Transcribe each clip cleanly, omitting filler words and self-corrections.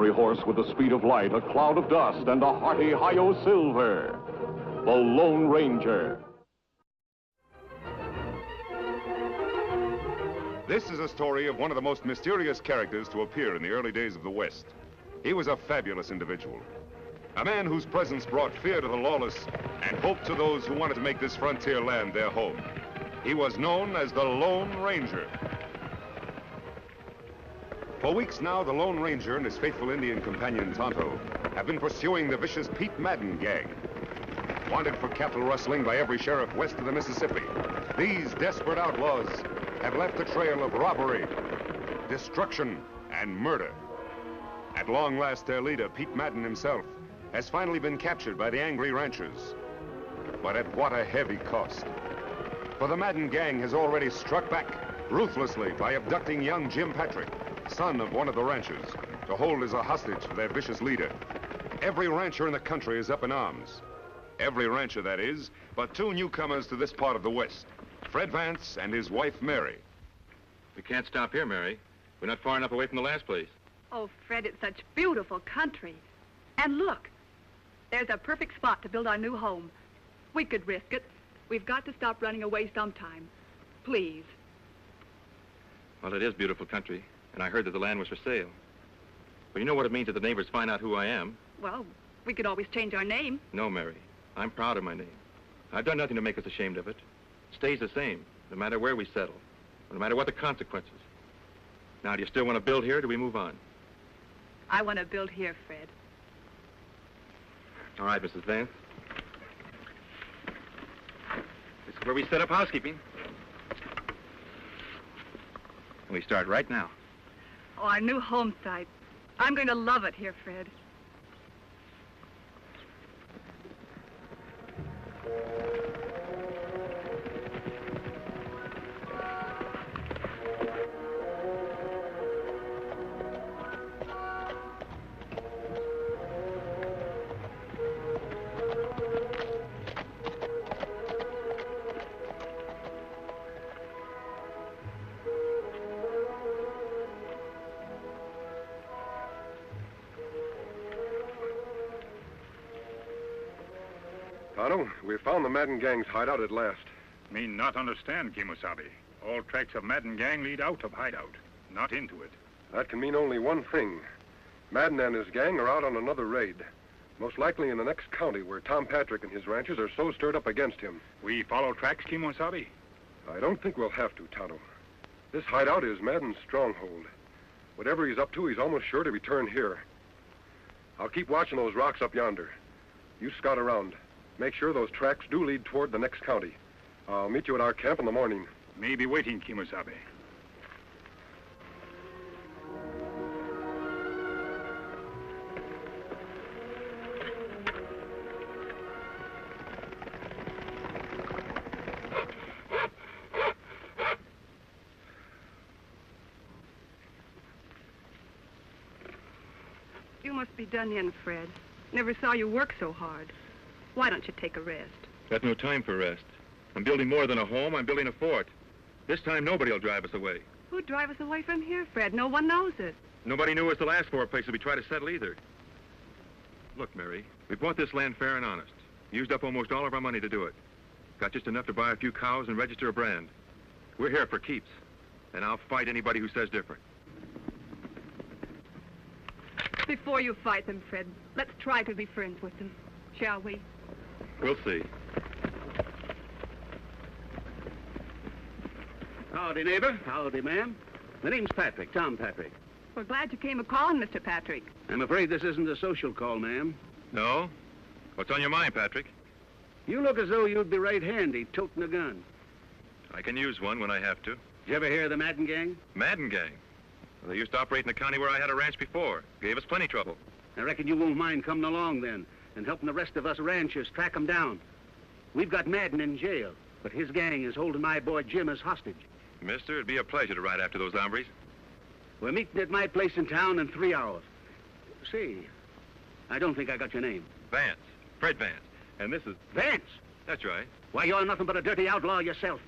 fiery horse with the speed of light, a cloud of dust, and a hearty hi-yo silver. The Lone Ranger. This is a story of one of the most mysterious characters to appear in the early days of the West. He was a fabulous individual. A man whose presence brought fear to the lawless and hope to those who wanted to make this frontier land their home. He was known as the Lone Ranger. For weeks now, the Lone Ranger and his faithful Indian companion, Tonto, have been pursuing the vicious Pete Madden gang. Wanted for cattle rustling by every sheriff west of the Mississippi, these desperate outlaws have left a trail of robbery, destruction, and murder. At long last, their leader, Pete Madden himself, has finally been captured by the angry ranchers. But at what a heavy cost. For the Madden gang has already struck back ruthlessly by abducting young Jim Patrick, son of one of the ranchers, to hold as a hostage for their vicious leader. Every rancher in the country is up in arms. Every rancher, that is, but two newcomers to this part of the West, Fred Vance and his wife, Mary. We can't stop here, Mary. We're not far enough away from the last place. Oh, Fred, it's such beautiful country. And look, there's a perfect spot to build our new home. We could risk it. We've got to stop running away sometime. Please. Well, it is beautiful country, and I heard that the land was for sale. But you know what it means if the neighbors find out who I am? Well, we could always change our name. No, Mary. I'm proud of my name. I've done nothing to make us ashamed of it. It stays the same, no matter where we settle, no matter what the consequences. Now, do you still want to build here, or do we move on? I want to build here, Fred. All right, Mrs. Vance. This is where we set up housekeeping. And we start right now. Oh, our new home site. I'm going to love it here, Fred. Tonto, we found the Madden gang's hideout at last. Me not understand, Kimosabe. All tracks of Madden gang lead out of Hideout, not into it. That can mean only one thing. Madden and his gang are out on another raid. Most likely in the next county where Tom Patrick and his ranchers are so stirred up against him. We follow tracks, Kimosabe? I don't think we'll have to, Tonto. This hideout is Madden's stronghold. Whatever he's up to, he's almost sure to return here. I'll keep watching those rocks up yonder. You scout around. Make sure those tracks do lead toward the next county. I'll meet you at our camp in the morning. Me be waiting, Kimosabe. You must be done in, Fred. Never saw you work so hard. Why don't you take a rest? Got no time for rest. I'm building more than a home. I'm building a fort. This time, nobody will drive us away. Who'd drive us away from here, Fred? No one knows it. Nobody knew us the last 4 places we tried to settle either. Look, Mary, we bought this land fair and honest. Used up almost all of our money to do it. Got just enough to buy a few cows and register a brand. We're here for keeps, and I'll fight anybody who says different. Before you fight them, Fred, let's try to be friends with them, shall we? We'll see. Howdy, neighbor. Howdy, ma'am. My name's Patrick, Tom Patrick. We're glad you came a-calling, Mr. Patrick. I'm afraid this isn't a social call, ma'am. No? What's on your mind, Patrick? You look as though you'd be right handy toting a gun. I can use one when I have to. Did you ever hear of the Madden gang? Madden gang? Well, they used to operate in the county where I had a ranch before. Gave us plenty trouble. I reckon you won't mind coming along then and helping the rest of us ranchers track them down. We've got Madden in jail, but his gang is holding my boy Jim as hostage. Mister, it'd be a pleasure to ride after those hombres. We're meeting at my place in town in 3 hours. See, I don't think I got your name. Vance. Fred Vance. And this is... Vance? That's right. Why, you're nothing but a dirty outlaw yourself.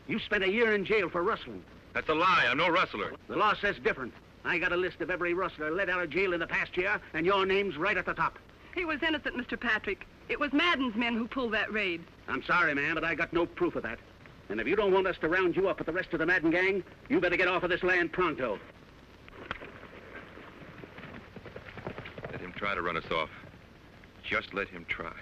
You spent a year in jail for rustling. That's a lie. I'm no rustler. The law says different. I got a list of every rustler let out of jail in the past year, and your name's right at the top. He was innocent, Mr. Patrick. It was Madden's men who pulled that raid. I'm sorry, ma'am, but I got no proof of that. And if you don't want us to round you up with the rest of the Madden gang, you better get off of this land pronto. Let him try to run us off. Just let him try.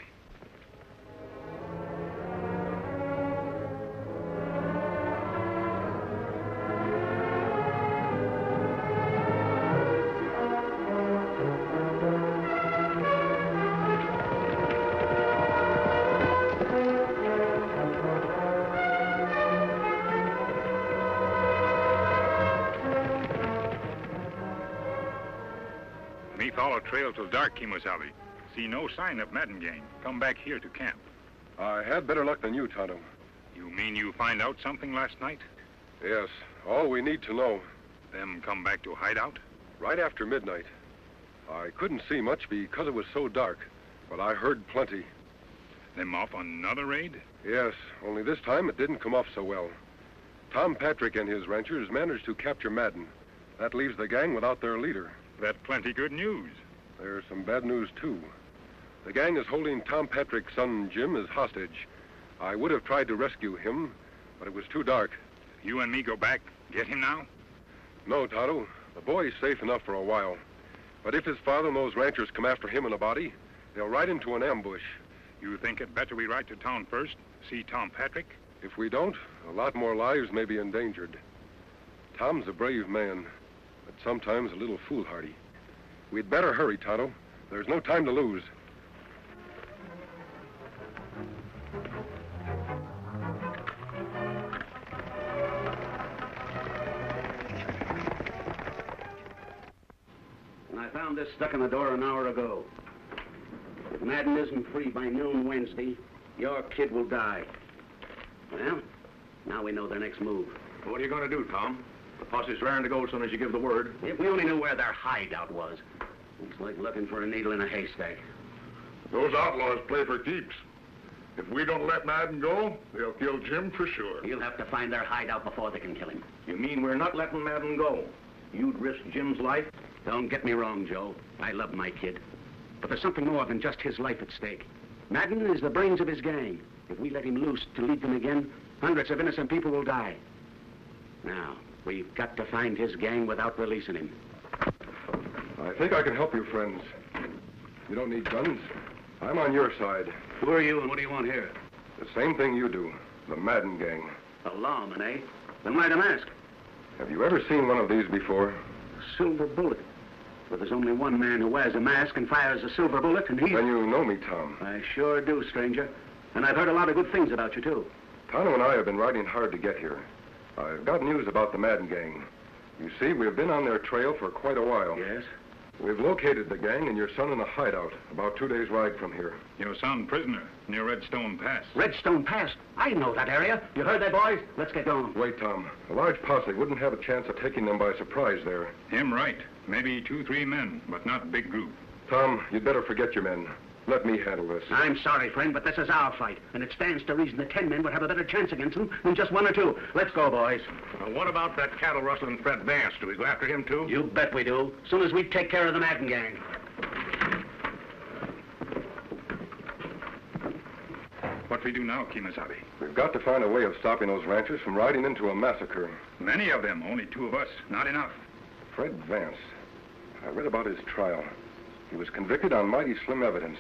Me follow trail till dark, Kimosabe. See no sign of Madden gang. Come back here to camp. I had better luck than you, Tonto. You mean you find out something last night? Yes, all we need to know. Them come back to Hideout? Right after midnight. I couldn't see much because it was so dark, but I heard plenty. Them off on another raid? Yes, only this time it didn't come off so well. Tom Patrick and his ranchers managed to capture Madden. That leaves the gang without their leader. That's plenty good news. There's some bad news, too. The gang is holding Tom Patrick's son, Jim, as hostage. I would have tried to rescue him, but it was too dark. You and me go back, get him now? No, Tonto. The boy's safe enough for a while. But if his father and those ranchers come after him in a body, they'll ride into an ambush. You think it better we ride to town first, see Tom Patrick? If we don't, a lot more lives may be endangered. Tom's a brave man, but sometimes a little foolhardy. We'd better hurry, Tonto. There's no time to lose. And I found this stuck in the door an hour ago. If Madden isn't free by noon Wednesday, your kid will die. Well, now we know their next move. What are you going to do, Tom? The posse's raring to go as soon as you give the word. If we only knew where their hideout was. It's like looking for a needle in a haystack. Those outlaws play for keeps. If we don't let Madden go, they'll kill Jim for sure. You'll have to find their hideout before they can kill him. You mean we're not letting Madden go? You'd risk Jim's life? Don't get me wrong, Joe. I love my kid. But there's something more than just his life at stake. Madden is the brains of his gang. If we let him loose to lead them again, hundreds of innocent people will die. Now, we've got to find his gang without releasing him. I think I can help you, friends. You don't need guns. I'm on your side. Who are you and what do you want here? The same thing you do. The Madden gang. A lawman, eh? Then why the mask? Have you ever seen one of these before? A silver bullet. But there's only one man who wears a mask and fires a silver bullet, and he's... Then you know me, Tom. I sure do, stranger. And I've heard a lot of good things about you, too. Tonto and I have been riding hard to get here. I've got news about the Madden gang. You see, we've been on their trail for quite a while. Yes? We've located the gang and your son in a hideout, about 2 days' ride from here. Your son prisoner, near Redstone Pass. Redstone Pass? I know that area. You heard that, boys? Let's get going. Wait, Tom. A large posse wouldn't have a chance of taking them by surprise there. Him right. Maybe 2-3 men, but not big group. Tom, you'd better forget your men. Let me handle this. I'm sorry, friend, but this is our fight, and it stands to reason that 10 men would have a better chance against them than just 1 or 2. Let's go, boys. What about that cattle rustling Fred Vance? Do we go after him, too? You bet we do. As soon as we take care of the Madden gang. What we do now, Kimosabe? We've got to find a way of stopping those ranchers from riding into a massacre. Many of them, only 2 of us. Not enough. Fred Vance. I read about his trial. He was convicted on mighty slim evidence.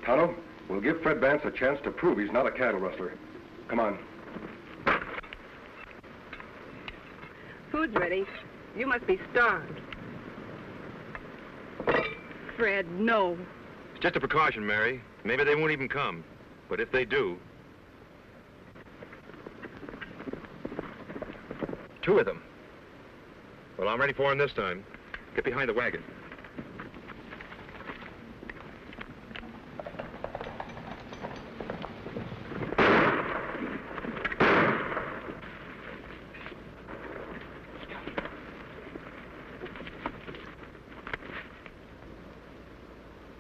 Tonto, we'll give Fred Vance a chance to prove he's not a cattle rustler. Come on. Food's ready. You must be starved. Fred, no. It's just a precaution, Mary. Maybe they won't even come. But if they do... 2 of them. Well, I'm ready for them this time. Get behind the wagon.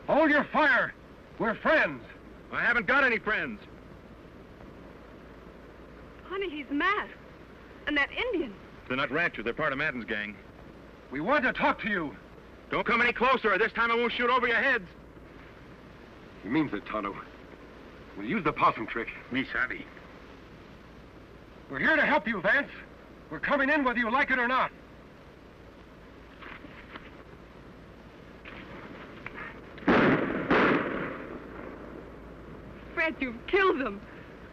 Hold your fire! We're friends! I haven't got any friends. Honey, he's masked. And that Indian. They're not ranchers. They're part of Madden's gang. We want to talk to you. Don't come any closer, or this time I won't shoot over your heads. He means it, Tonto. We'll use the possum trick. Me savvy. We're here to help you, Vance. We're coming in whether you like it or not. Fred, you've killed them.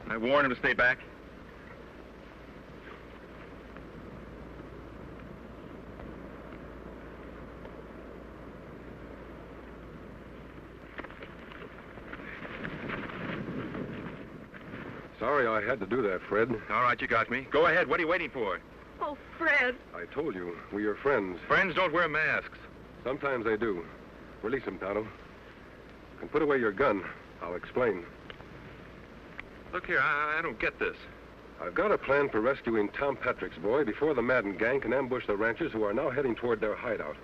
I warned him to stay back. Sorry I had to do that, Fred. All right, you got me. Go ahead. What are you waiting for? Oh, Fred. I told you, we are friends. Friends don't wear masks. Sometimes they do. Release him, Tonto. And put away your gun. I'll explain. Look here, I don't get this. I've got a plan for rescuing Tom Patrick's boy before the Madden gang can ambush the ranchers who are now heading toward their hideout.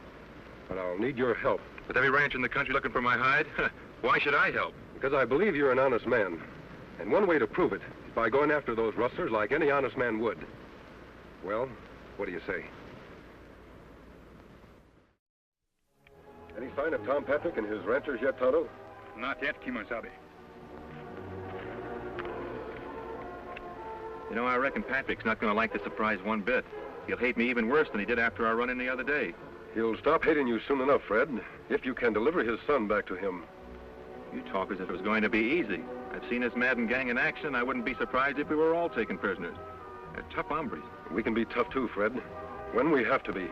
But I'll need your help. With every ranch in the country looking for my hide? Why should I help? Because I believe you're an honest man. And one way to prove it is by going after those rustlers like any honest man would. Well, what do you say? Any sign of Tom Patrick and his ranchers yet, Tonto? Not yet, Kimosabe. You know, I reckon Patrick's not going to like the surprise one bit. He'll hate me even worse than he did after our run-in the other day. He'll stop hating you soon enough, Fred, if you can deliver his son back to him. You talk as if it was going to be easy. I've seen this Madden gang in action. I wouldn't be surprised if we were all taken prisoners. They're tough hombres. We can be tough too, Fred, when we have to be.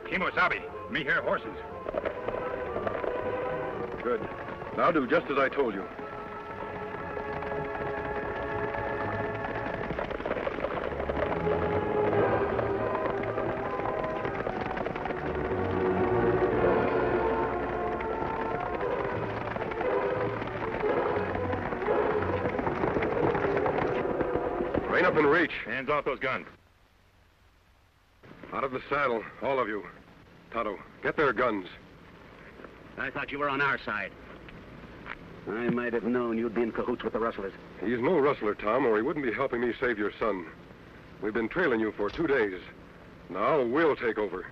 Kimosabe, me hear horses. Good. Now do just as I told you. Rein up and reach. Hands off those guns. Out of the saddle, all of you. Tonto, get their guns. I thought you were on our side. I might have known you'd be in cahoots with the rustlers. He's no rustler, Tom, or he wouldn't be helping me save your son. We've been trailing you for 2 days. Now we'll take over.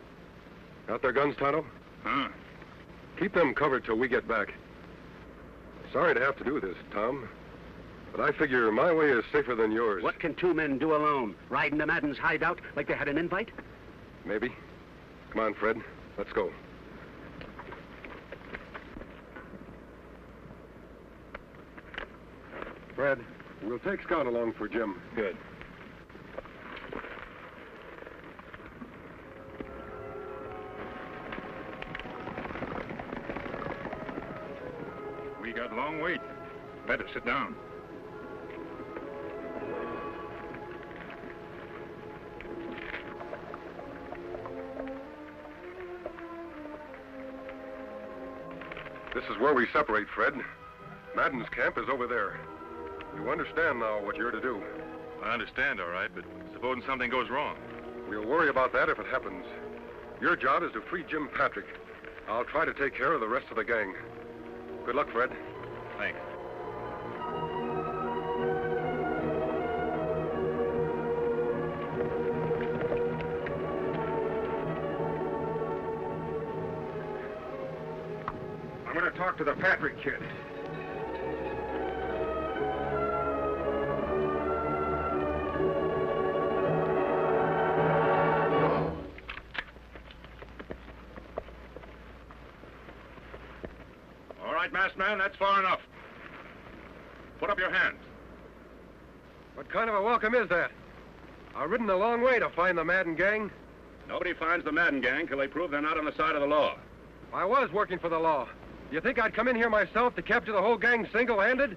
Got their guns, Tonto? Huh? Keep them covered till we get back. Sorry to have to do this, Tom. But I figure my way is safer than yours. What can 2 men do alone? Ride into Madden's hideout like they had an invite? Maybe. Come on, Fred. Let's go. Fred, we'll take Scott along for Jim. Good. We got a long wait. Better sit down. This is where we separate, Fred. Madden's camp is over there. You understand now what you're to do. I understand, all right, but supposing something goes wrong. We'll worry about that if it happens. Your job is to free Jim Patrick. I'll try to take care of the rest of the gang. Good luck, Fred. Thanks. I'm going to talk to the Patrick kid. All right, masked man, that's far enough. Put up your hands. What kind of a welcome is that? I've ridden a long way to find the Madden gang. Nobody finds the Madden gang till they prove they're not on the side of the law. I was working for the law. You think I'd come in here myself to capture the whole gang single-handed?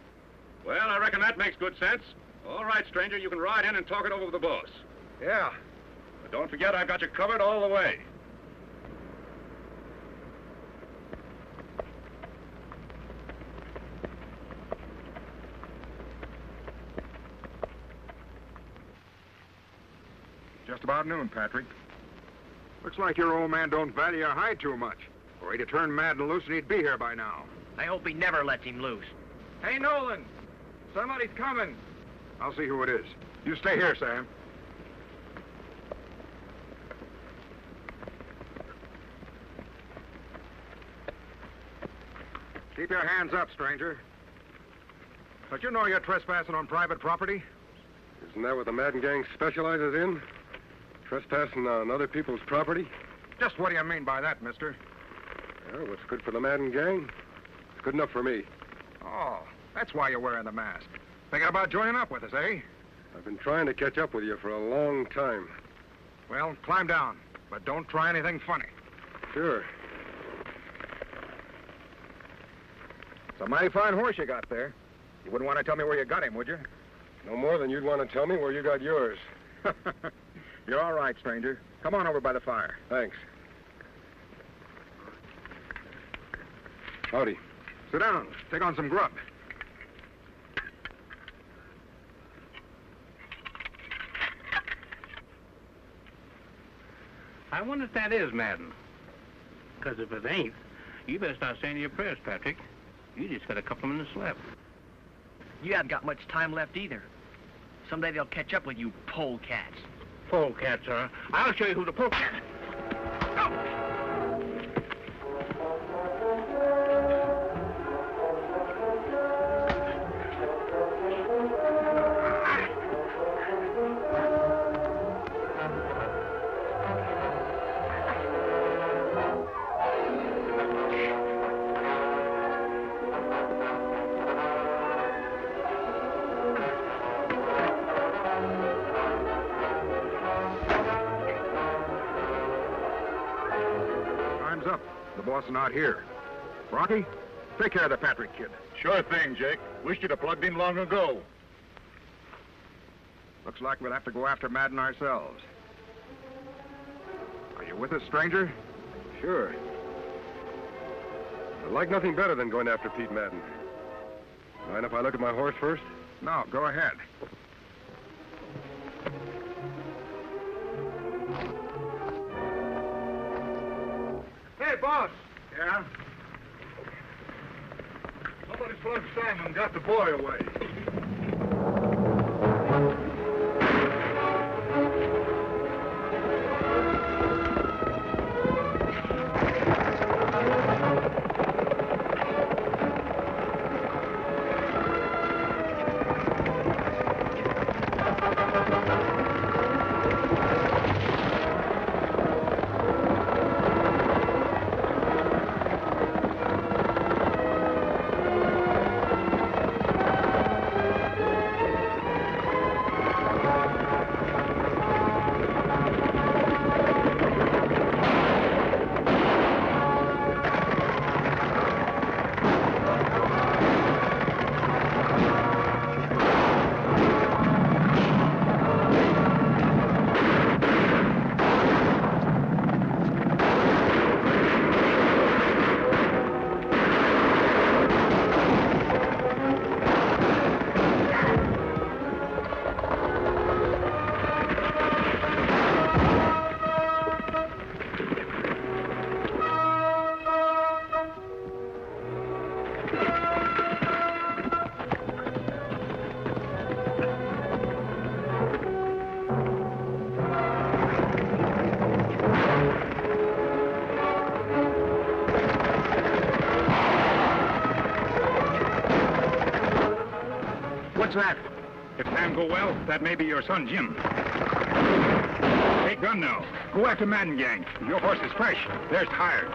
Well, I reckon that makes good sense. All right, stranger, you can ride in and talk it over with the boss. Yeah. But don't forget, I've got you covered all the way. Just about noon, Patrick. Looks like your old man don't value your hide too much. Or he'd have turned Madden loose and he'd be here by now. I hope he never lets him loose. Hey, Nolan! Somebody's coming. I'll see who it is. You stay here, Sam. Keep your hands up, stranger. But you know you're trespassing on private property? Isn't that what the Madden gang specializes in? Trespassing on other people's property? Just what do you mean by that, mister? Well, what's good for the Madden gang? It's good enough for me. Oh, that's why you're wearing the mask. Thinking about joining up with us, eh? I've been trying to catch up with you for a long time. Well, climb down, but don't try anything funny. Sure. It's a mighty fine horse you got there. You wouldn't want to tell me where you got him, would you? No more than you'd want to tell me where you got yours. You're all right, stranger. Come on over by the fire. Thanks. Howdy. Sit down. Take on some grub. I wonder if that is Madden. Because if it ain't, you better start saying your prayers, Patrick. You just got a couple of minutes left. You haven't got much time left either. Someday they'll catch up with you polecats. Polecats, huh? I'll show you who the polecat is. Up. The boss is not here. Rocky, take care of the Patrick kid. Sure thing, Jake. Wish you'd have plugged him long ago. Looks like we'll have to go after Madden ourselves. Are you with us, stranger? Sure. I'd like nothing better than going after Pete Madden. Mind if I look at my horse first? No, go ahead. Hey, boss. Yeah? Somebody's plugged Simon and got the boy away. What's that? If Sam go well, that may be your son, Jim. Take gun now. Go after Madden gang. Your horse is fresh. There's tired.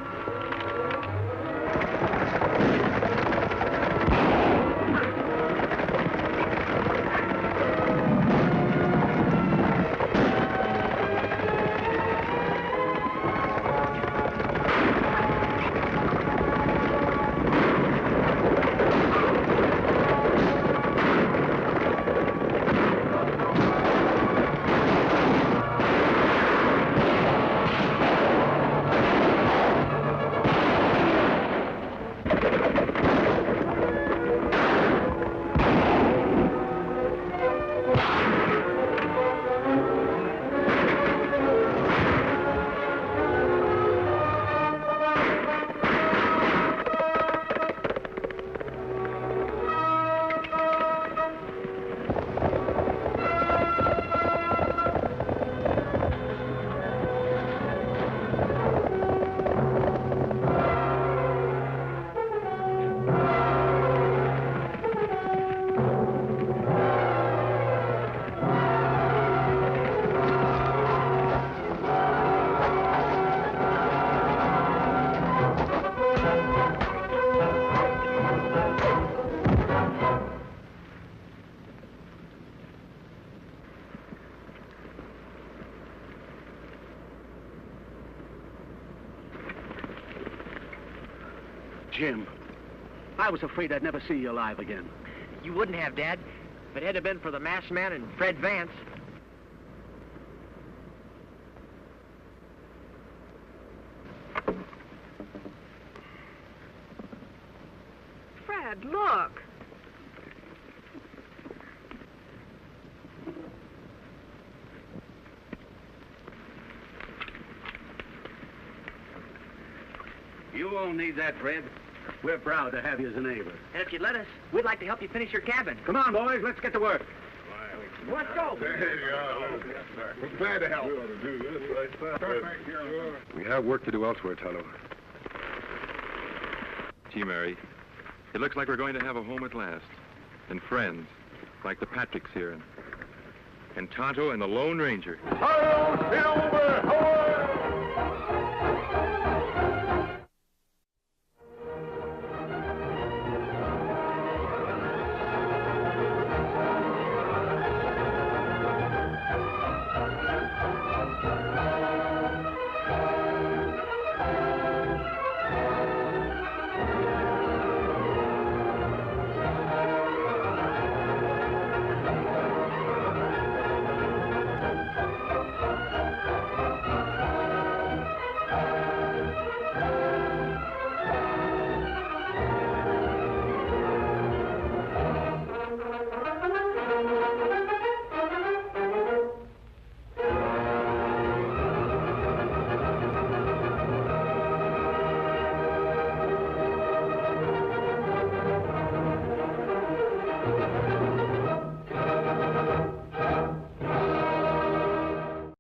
Jim. I was afraid I'd never see you alive again. You wouldn't have, Dad, if it hadn't been for the masked man and Fred Vance. Fred, look. You won't need that, Fred. We're proud to have you as a neighbor. And if you'd let us, we'd like to help you finish your cabin. Come on, boys, let's get to work. Let's go. We're glad to help. We ought to do this right there. We have work to do elsewhere, Tonto. Gee, Mary, it looks like we're going to have a home at last. And friends, like the Patricks here. And Tonto and the Lone Ranger. Hi-yo, Silver!